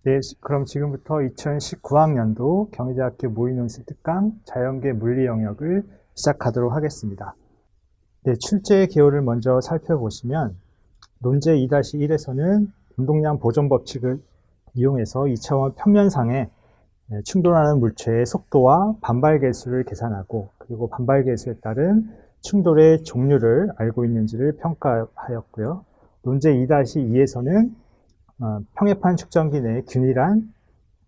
네, 그럼 지금부터 2019학년도 경희대학교 모의논술 특강 자연계 물리 영역을 시작하도록 하겠습니다. 네, 출제 개요를 먼저 살펴보시면 논제 2-1에서는 운동량 보존 법칙을 이용해서 2차원 평면상에 충돌하는 물체의 속도와 반발 계수를 계산하고, 그리고 반발 계수에 따른 충돌의 종류를 알고 있는지를 평가하였고요. 논제 2-2에서는 평해판 측정기 내에 균일한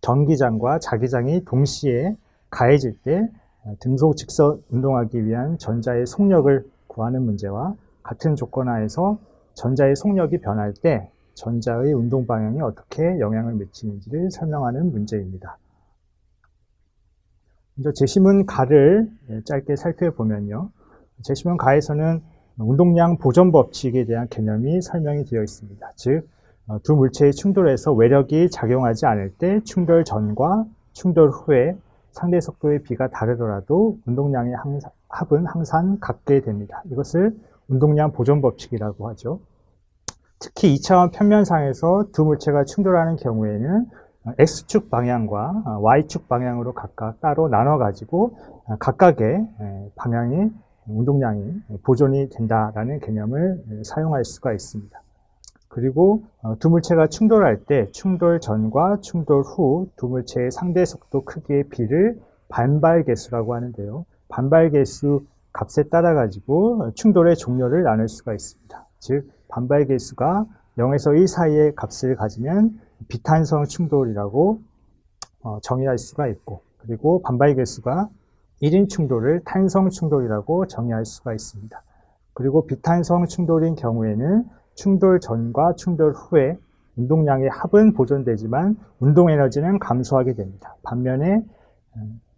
전기장과 자기장이 동시에 가해질 때 등속 직선 운동하기 위한 전자의 속력을 구하는 문제와, 같은 조건 하에서 전자의 속력이 변할 때 전자의 운동 방향이 어떻게 영향을 미치는지를 설명하는 문제입니다. 먼저 제시문 가를 짧게 살펴보면요. 제시문 가에서는 운동량 보존 법칙에 대한 개념이 설명이 되어 있습니다. 즉, 두 물체의 충돌에서 외력이 작용하지 않을 때 충돌 전과 충돌 후에 상대 속도의 비가 다르더라도 운동량의 합은 항상 같게 됩니다. 이것을 운동량 보존 법칙이라고 하죠. 특히 2차원 평면상에서 두 물체가 충돌하는 경우에는 X축 방향과 Y축 방향으로 각각 따로 나눠 가지고 각각의 방향이 운동량이 보존이 된다라는 개념을 사용할 수가 있습니다. 그리고 두 물체가 충돌할 때 충돌 전과 충돌 후 두 물체의 상대 속도 크기의 비를 반발 계수라고 하는데요. 반발 계수 값에 따라 가지고 충돌의 종류를 나눌 수가 있습니다. 즉, 반발 계수가 0에서 1 사이의 값을 가지면 비탄성 충돌이라고 정의할 수가 있고, 그리고 반발 계수가 1인 충돌을 탄성 충돌이라고 정의할 수가 있습니다. 그리고 비탄성 충돌인 경우에는 충돌 전과 충돌 후에 운동량의 합은 보존되지만 운동 에너지는 감소하게 됩니다. 반면에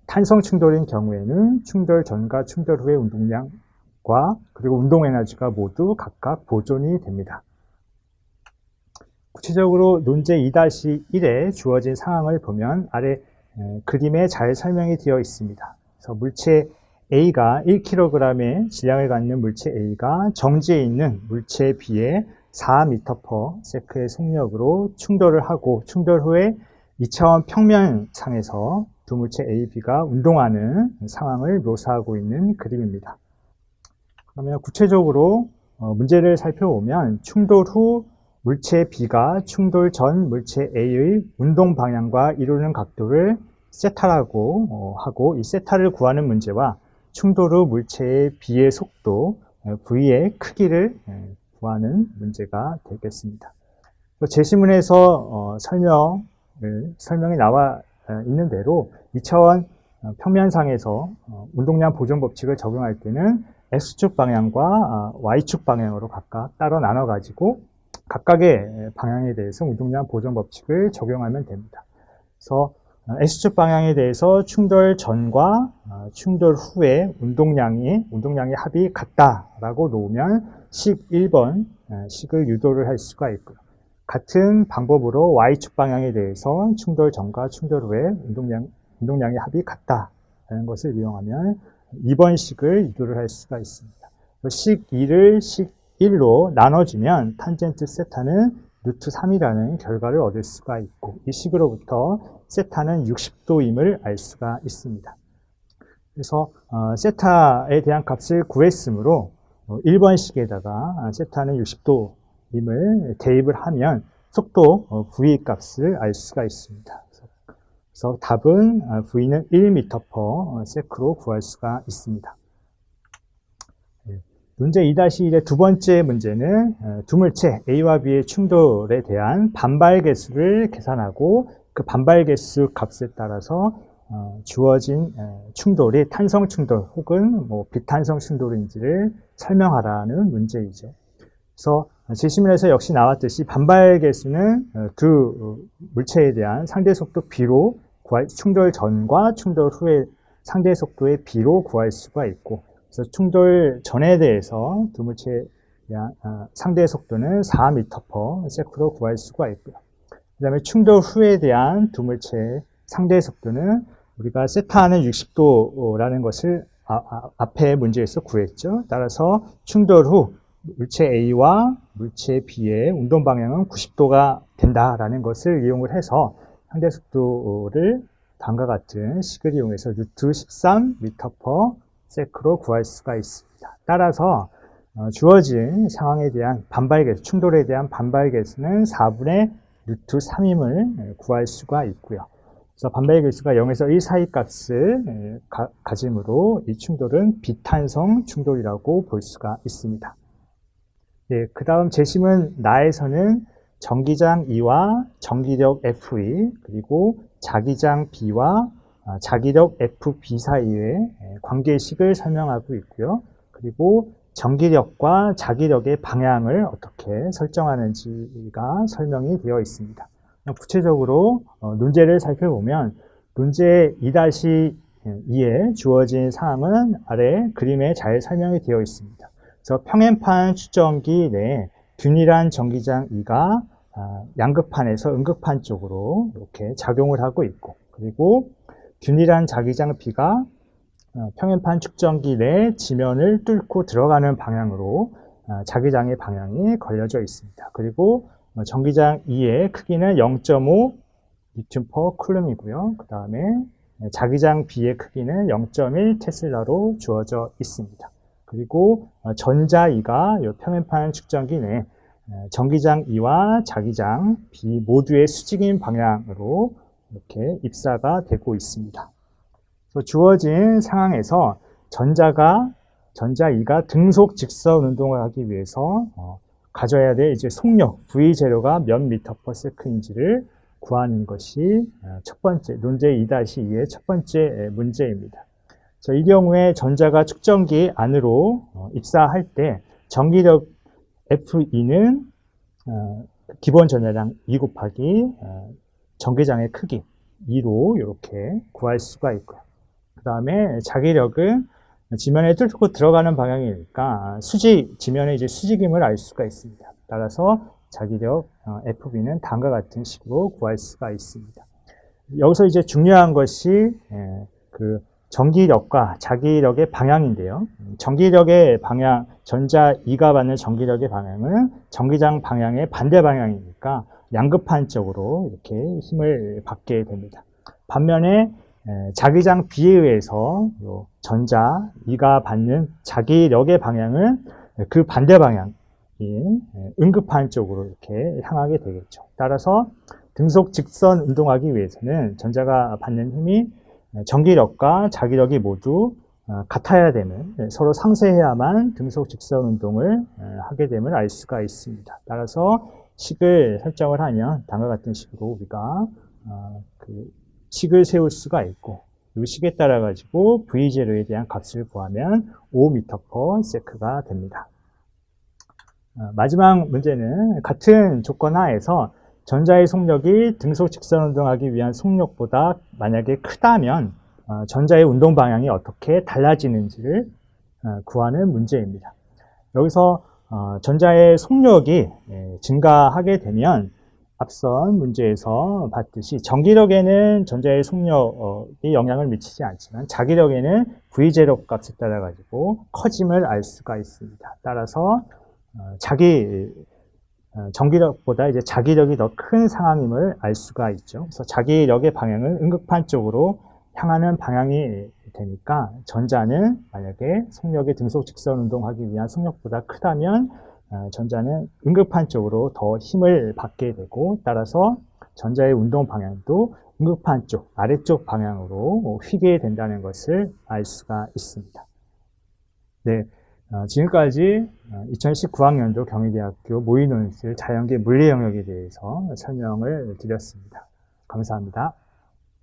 탄성 충돌인 경우에는 충돌 전과 충돌 후의 운동량과 그리고 운동 에너지가 모두 각각 보존이 됩니다. 구체적으로 논제 2-1에 주어진 상황을 보면 아래 그림에 잘 설명이 되어 있습니다. 그래서 물체 A가 1kg의 질량을 갖는 물체 A가 정지에 있는 물체 B에 4m/s의 속력으로 충돌을 하고, 충돌 후에 2차원 평면상에서 두 물체 A, B가 운동하는 상황을 묘사하고 있는 그림입니다. 그러면 구체적으로 문제를 살펴보면 충돌 후 물체 B가 충돌 전 물체 A의 운동 방향과 이루는 각도를 세타라고 하고, 이 세타를 구하는 문제와 충돌 후 물체의 B의 속도 V의 크기를 구하는 문제가 되겠습니다. 제시문에서 설명이 나와 있는 대로 2차원 평면상에서 운동량 보존 법칙을 적용할 때는 X축 방향과 Y축 방향으로 각각 따로 나눠 가지고 각각의 방향에 대해서 운동량 보존 법칙을 적용하면 됩니다. 그래서 X축 방향에 대해서 충돌 전과 충돌 후에 운동량의 합이 같다라고 놓으면 식 1번 식을 유도를 할 수가 있고요. 같은 방법으로 Y축 방향에 대해서 충돌 전과 충돌 후에 운동량의 합이 같다라는 것을 이용하면 2번 식을 유도를 할 수가 있습니다. 식 2를 식 1로 나눠주면 탄젠트 세타는 루트 3이라는 결과를 얻을 수가 있고, 이 식으로부터 세타는 60도임을 알 수가 있습니다. 그래서 세타에 대한 값을 구했으므로 1번 식에다가 세타는 60도임을 대입을 하면 속도 V 값을 알 수가 있습니다. 그래서 답은 V는 1m/s로 구할 수가 있습니다. 문제 2-1의 두 번째 문제는 두 물체 A와 B의 충돌에 대한 반발 계수를 계산하고, 그 반발 계수 값에 따라서 주어진 충돌이 탄성 충돌 혹은 비탄성 충돌인지를 설명하라는 문제이죠. 그래서 제시문에서 역시 나왔듯이 반발 계수는 두 물체에 대한 상대 속도 B로 충돌 전과 충돌 후의 상대 속도의 B로 구할 수가 있고, 그래서 충돌 전에 대해서 두 물체의 상대 속도는 4m/s로 구할 수가 있고요. 그 다음에 충돌 후에 대한 두 물체의 상대 속도는 우리가 세타는 60도라는 것을 앞에 문제에서 구했죠. 따라서 충돌 후 물체 A와 물체 B의 운동 방향은 90도가 된다라는 것을 이용을 해서 상대 속도를 다음과 같은 식을 이용해서 루트 13m/s로 구할 수가 있습니다. 따라서 주어진 상황에 대한 반발계수, 충돌에 대한 반발계수는 4분의 루트 3임을 구할 수가 있고요. 그래서 반발계수가 0에서 1 사이 값을 가지므로 이 충돌은 비탄성 충돌이라고 볼 수가 있습니다. 예, 그 다음 재심은 나에서는 전기장 E와 전기력 FE 그리고 자기장 B와 자기력 FB 사이의 관계식을 설명하고 있고요. 그리고 전기력과 자기력의 방향을 어떻게 설정하는지가 설명이 되어 있습니다. 구체적으로 논제를 살펴보면 문제 2-2에 주어진 사항은 아래 그림에 잘 설명이 되어 있습니다. 그래서 평행판 측정기 내에 균일한 전기장 E가 양극판에서 음극판 쪽으로 이렇게 작용을 하고 있고, 그리고 균일한 자기장 B가 평행판 측정기 내 지면을 뚫고 들어가는 방향으로 자기장의 방향이 걸려져 있습니다. 그리고 전기장 E의 크기는 0.5 뉴턴 퍼 쿨럼이고요. 그 다음에 자기장 B의 크기는 0.1 테슬라로 주어져 있습니다. 그리고 전자 E가 이 평행판 측정기 내 전기장 E와 자기장 B 모두의 수직인 방향으로 이렇게 입사가 되고 있습니다. 주어진 상황에서 전자 E가 등속 직선 운동을 하기 위해서 가져야 될 이제 속력 V0가 몇 미터/s인지를 구하는 것이 첫 번째 논제 2-2의 첫 번째 문제입니다. 이 경우에 전자가 측정기 안으로 입사할 때 전기력 FE는 기본 전자량 2 곱하기 전기장의 크기 2로 이렇게 구할 수가 있고요. 그 다음에 자기력은 지면에 뚫고 들어가는 방향이니까 지면의 이제 수직임을 알 수가 있습니다. 따라서 자기력 FB는 다음과 같은 식으로 구할 수가 있습니다. 여기서 이제 중요한 것이 그 전기력과 자기력의 방향인데요. 전기력의 방향, 전자 E가 받는 전기력의 방향은 전기장 방향의 반대 방향이니까 양극판 쪽으로 이렇게 힘을 받게 됩니다. 반면에 자기장 B에 의해서 전자 E가 받는 자기력의 방향은 그 반대 방향인 음극판 쪽으로 이렇게 향하게 되겠죠. 따라서 등속 직선 운동하기 위해서는 전자가 받는 힘이 전기력과 자기력이 모두 같아야 되는, 서로 상쇄해야만 등속 직선 운동을 하게 됨을 알 수가 있습니다. 따라서 식을 설정을 하면 다음과 같은 식으로 우리가 그 식을 세울 수가 있고, 이 식에 따라 가지고 V0에 대한 값을 구하면 5m/s가 됩니다. 마지막 문제는 같은 조건 하에서 전자의 속력이 등속 직선 운동하기 위한 속력보다 만약에 크다면 전자의 운동 방향이 어떻게 달라지는지를 구하는 문제입니다. 여기서 전자의 속력이 증가하게 되면 앞선 문제에서 봤듯이 전기력에는 전자의 속력이 영향을 미치지 않지만 자기력에는 V0 값에 따라 가지고 커짐을 알 수가 있습니다. 따라서 전기력보다 이제 자기력이 더 큰 상황임을 알 수가 있죠. 그래서 자기력의 방향은 음극판 쪽으로 향하는 방향이 되니까 전자는 만약에 속력의 등속 직선 운동하기 위한 속력보다 크다면 전자는 음극판 쪽으로 더 힘을 받게 되고, 따라서 전자의 운동 방향도 음극판 쪽, 아래쪽 방향으로 휘게 된다는 것을 알 수가 있습니다. 네. 지금까지 2019학년도 경희대학교 모의논술 자연계 물리 영역에 대해서 설명을 드렸습니다. 감사합니다.